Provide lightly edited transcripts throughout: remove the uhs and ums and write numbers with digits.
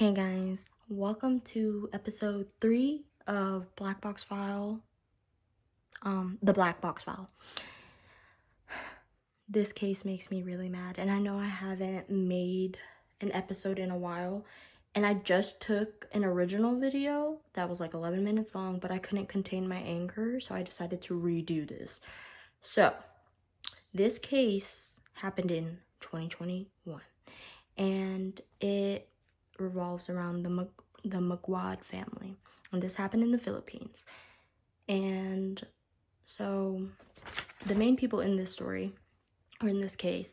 Okay guys, welcome to episode 3 of BlackBox File, the BlackBox File. This case makes me really mad, and I know I haven't made an episode in a while, and I just took an original video that was like 11 minutes long, but I couldn't contain my anger, so I decided to redo this. So, this case happened in 2021, and it revolves around the Maguad family, and this happened in the Philippines. And so the main people in this story, or in this case,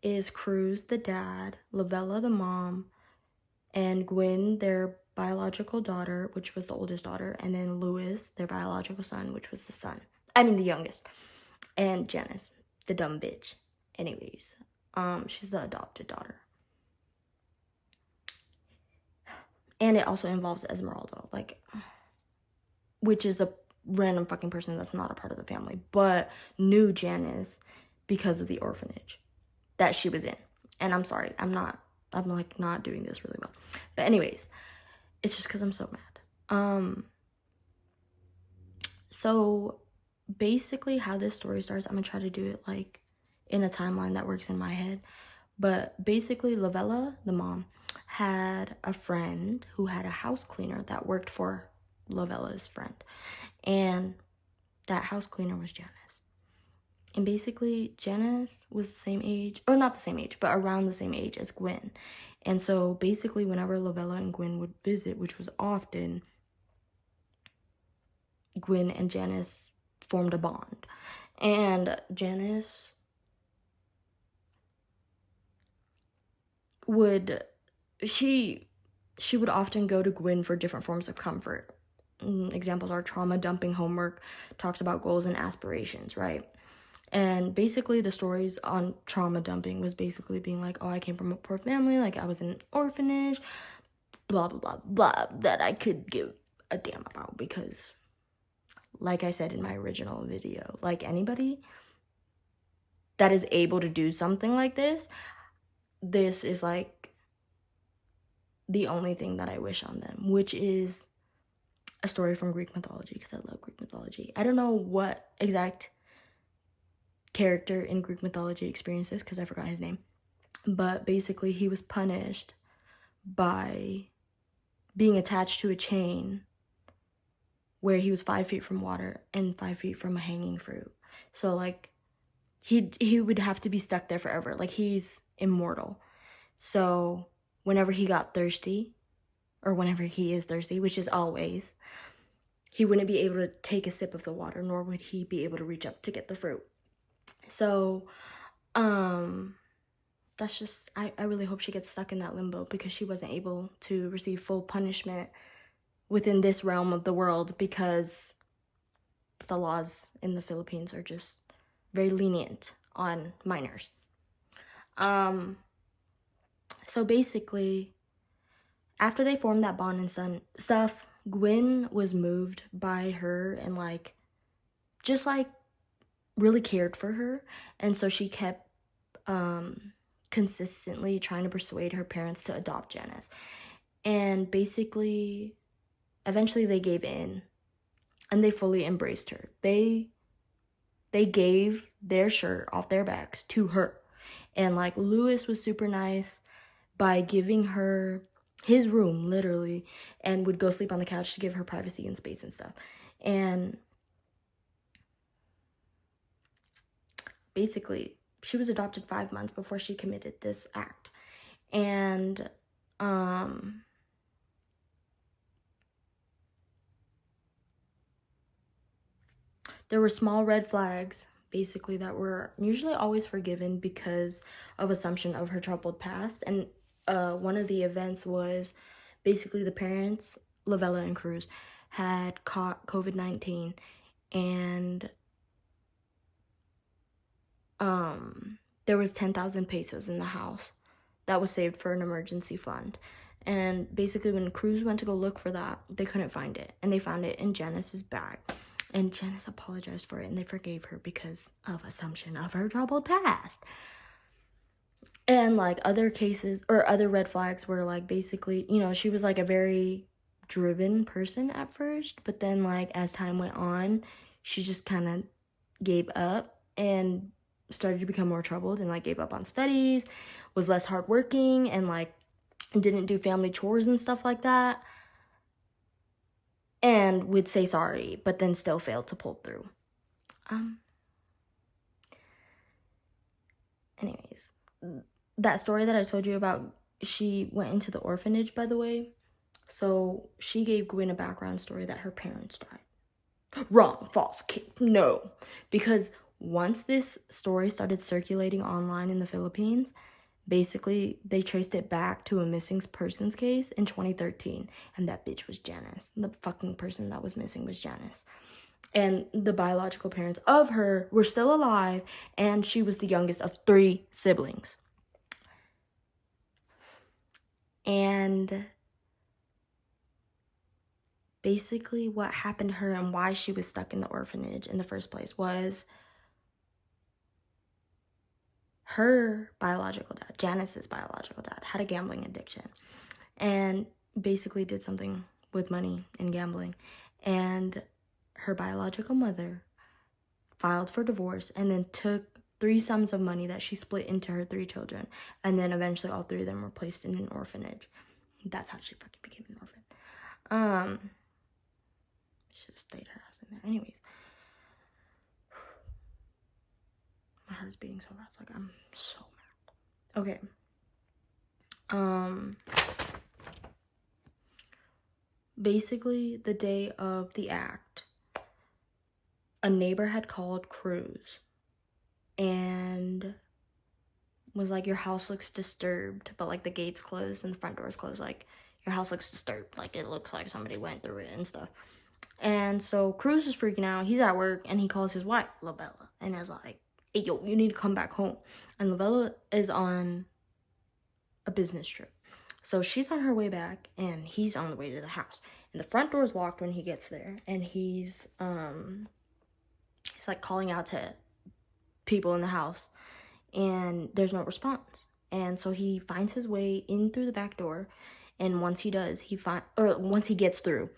is Cruz the dad, Lavella the mom, and Gwen their biological daughter, which was the oldest daughter, and then Louis their biological son, which was the youngest, and Janice the dumb bitch. Anyways, she's the adopted daughter. And it also involves Esmeralda, which is a random fucking person that's not a part of the family, but knew Janice because of the orphanage that she was in. And I'm sorry, I'm not doing this really well. But anyways, it's just because I'm so mad. So basically how this story starts, I'm gonna try to do it like in a timeline that works in my head. But basically, Lavella, the mom, had a friend who had a house cleaner that worked for Lavella's friend. And that house cleaner was Janice. And basically, Janice was the same age, or not the same age, but around the same age as Gwen. And so basically, whenever Lavella and Gwen would visit, which was often, Gwen and Janice formed a bond. And Janice would often go to Gwen for different forms of comfort. Examples are trauma dumping homework, talks about goals and aspirations, right? And basically the stories on trauma dumping was basically being like, oh, I came from a poor family, like I was in an orphanage, blah, blah, blah, blah, that I could give a damn about because, like I said in my original video, like anybody that is able to do something like this is like the only thing that I wish on them, which is a story from Greek mythology, because I love Greek mythology. I don't know what exact character in Greek mythology experienced this because I forgot his name, but basically he was punished by being attached to a chain where he was 5 feet from water and 5 feet from a hanging fruit. So like he would have to be stuck there forever. Like he's immortal. So whenever he got thirsty, or whenever he is thirsty, which is always, he wouldn't be able to take a sip of the water, nor would he be able to reach up to get the fruit. So, that's just, I really hope she gets stuck in that limbo because she wasn't able to receive full punishment within this realm of the world because the laws in the Philippines are just very lenient on minors. So basically, after they formed that bond and stuff, Gwen was moved by her and just really cared for her. And so she kept consistently trying to persuade her parents to adopt Janice. And basically, eventually they gave in and they fully embraced her. They gave their shirt off their backs to her. And Louis was super nice by giving her his room, literally, and would go sleep on the couch to give her privacy and space and stuff. And basically, she was adopted 5 months before she committed this act. And there were small red flags, basically, that were usually always forgiven because of assumption of her troubled past. And one of the events was basically the parents, Lavella and Cruz, had caught COVID-19, and there was 10,000 pesos in the house that was saved for an emergency fund. And basically when Cruz went to go look for that, they couldn't find it, and they found it in Janice's bag. And Janice apologized for it, and they forgave her because of assumption of her troubled past. And like other cases or other red flags were like basically, you know, she was like a very driven person at first, but then like as time went on, she just kind of gave up and started to become more troubled and like gave up on studies, was less hardworking, and like didn't do family chores and stuff like that, and would say sorry, but then still failed to pull through. Anyways, that story that I told you about, she went into the orphanage, by the way. So she gave Gwen a background story that her parents died. Wrong, false, no. Because once this story started circulating online in the Philippines, basically they traced it back to a missing persons case in 2013. And that bitch was Janice. The fucking person that was missing was Janice. And the biological parents of her were still alive, and she was the youngest of 3 siblings. And basically what happened to her and why she was stuck in the orphanage in the first place was her biological dad, Janice's biological dad, had a gambling addiction and basically did something with money and gambling. And her biological mother filed for divorce and then took 3 sums of money that she split into her 3 children. And then eventually all 3 of them were placed in an orphanage. That's how she fucking became an orphan. Should have stayed her ass in there. Anyways. My heart is beating so fast. Like, I'm so mad. Okay. Basically, the day of the act, a neighbor had called Cruz and was like, your house looks disturbed, but like the gate's closed and the front door's closed. Like, your house looks disturbed. Like, it looks like somebody went through it and stuff. And so Cruz is freaking out. He's at work and he calls his wife, Lavella, and is like, hey, yo, you need to come back home. And Lavella is on a business trip. So she's on her way back and he's on the way to the house. And the front door is locked when he gets there. And he's like calling out to people in the house. And there's no response. And so he finds his way in through the back door. And once he does, once he gets through,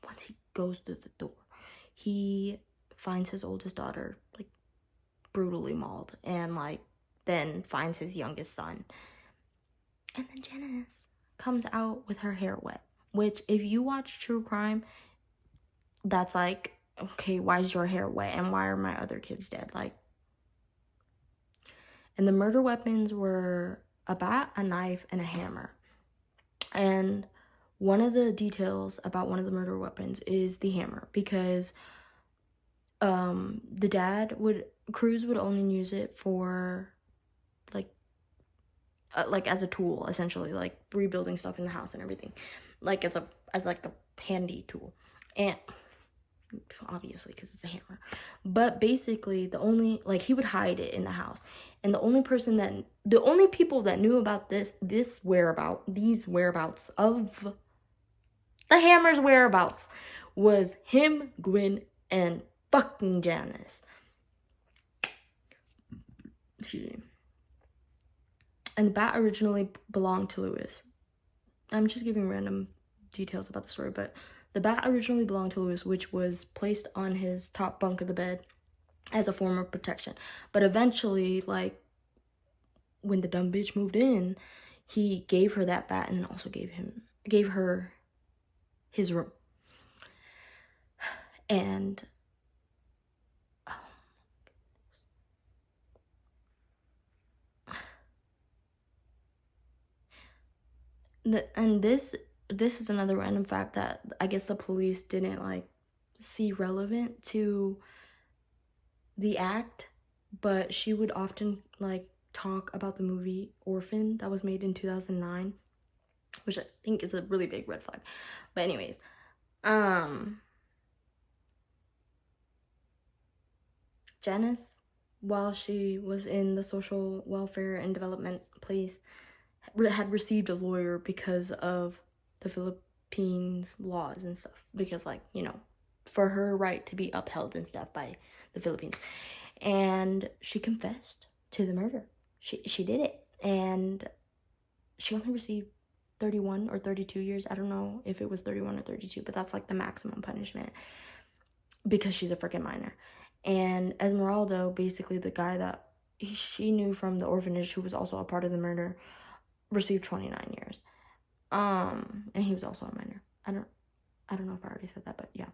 once he goes through the door, he finds his oldest daughter, like, brutally mauled. And, like, then finds his youngest son. And then Janice comes out with her hair wet. Which, if you watch true crime, that's like, okay, why is your hair wet? And why are my other kids dead? Like, and the murder weapons were a bat, a knife, and a hammer. And one of the details about one of the murder weapons is the hammer, because Cruz would only use it for like as a tool, essentially, like rebuilding stuff in the house and everything, like as like a handy tool, and obviously because it's a hammer. But basically he would hide it in the house, and the only people that knew about these whereabouts of the hammer's whereabouts was him, Gwen, and fucking Janice. Excuse me. And the bat originally belonged to Lewis. I'm just giving random details about the story, but the bat originally belonged to Lewis, which was placed on his top bunk of the bed as a form of protection. But eventually, like, when the dumb bitch moved in, he gave her that bat and also gave her his room. And this is another random fact that I guess the police didn't like see relevant to the act, but she would often like talk about the movie Orphan that was made in 2009, which I think is a really big red flag. But anyways, Janice, while she was in the social welfare and development place, had received a lawyer because of the Philippines laws and stuff, because, like, you know, for her right to be upheld and stuff by the Philippines. And she confessed to the murder. She did it. and she only received 31 or 32 years. I don't know if it was 31 or 32, but that's like the maximum punishment because she's a freaking minor. And Esmeralda, basically the guy that she knew from the orphanage who was also a part of the murder, received 29 years. And he was also a minor. I don't know if I already said that, but yeah.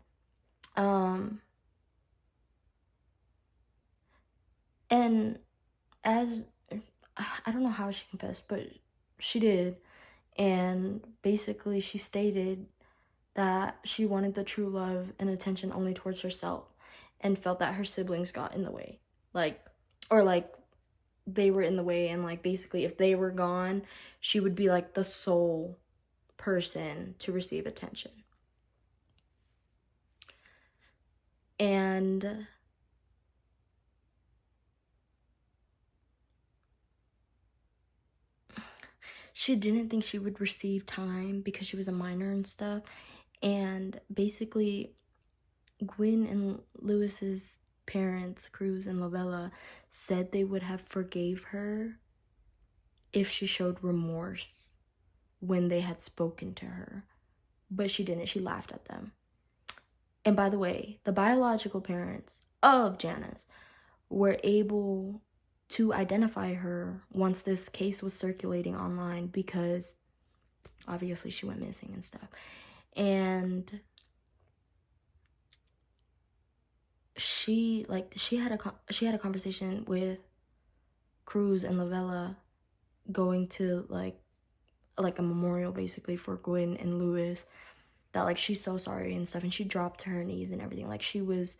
And as I don't know how she confessed, but she did. And basically she stated that she wanted the true love and attention only towards herself and felt that her siblings got in the way. Like they were in the way, and like basically if they were gone, she would be like the sole person to receive attention. And she didn't think she would receive time because she was a minor and stuff. And basically Gwyn and Lewis's parents, Cruz and Lavella, said they would have forgave her if she showed remorse when they had spoken to her. But she didn't. She laughed at them. And by the way, the biological parents of Janice were able to identify her once this case was circulating online because obviously she went missing and stuff. And she had a conversation with Cruz and Lavella going to like a memorial basically for Gwyn and Lewis, that like she's so sorry and stuff, and she dropped to her knees and everything. Like she was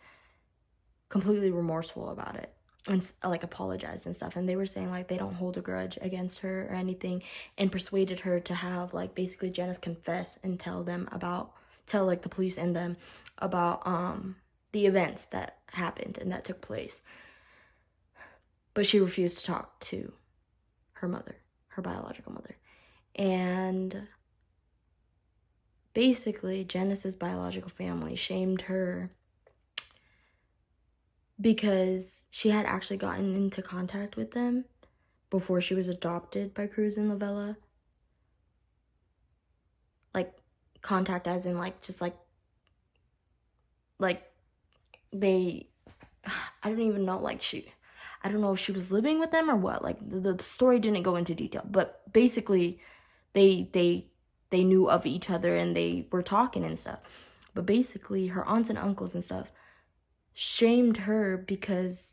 completely remorseful about it and like apologized and stuff. And they were saying like they don't hold a grudge against her or anything, and persuaded her to have like basically Janice confess and tell like the police and them about the events that happened and that took place. But she refused to talk to her mother, her biological mother. And basically Janice's biological family shamed her because she had actually gotten into contact with them before she was adopted by Cruz and Lavella. Like contact as in like just like they, I don't even know, like I don't know if she was living with them or what. Like the story didn't go into detail, but basically they knew of each other and they were talking and stuff. But basically her aunts and uncles and stuff shamed her because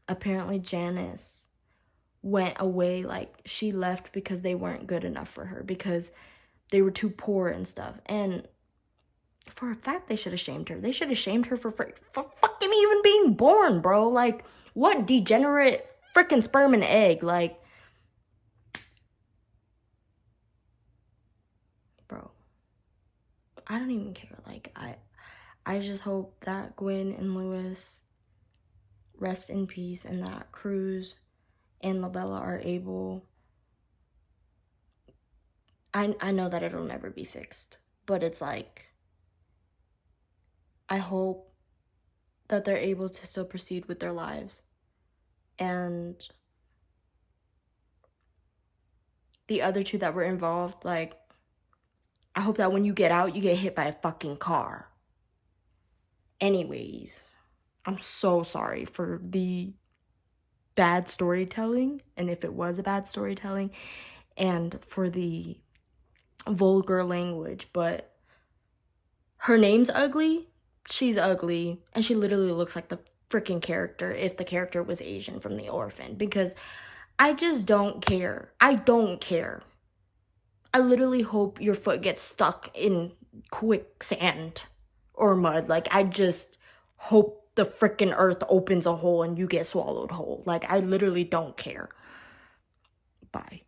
apparently Janice went away, like she left because they weren't good enough for her, because they were too poor and stuff. And for a fact, they should have shamed her. They should have shamed her for fucking even being born, bro. Like, what degenerate freaking sperm and egg? Like, bro, I don't even care. Like, I just hope that Gwyn and Lewis rest in peace, and that Cruz and Labella are able. I know that it'll never be fixed, but it's like, I hope that they're able to still proceed with their lives. And the other two that were involved, like, I hope that when you get out, you get hit by a fucking car. Anyways, I'm so sorry for the bad storytelling, and if it was a bad storytelling, and for the vulgar language, but her name's ugly, she's ugly, and she literally looks like the freaking character if the character was Asian from The Orphan, because I just don't care. I don't care. I literally hope your foot gets stuck in quicksand or mud. Like, I just hope the freaking earth opens a hole and you get swallowed whole. Like, I literally don't care. Bye.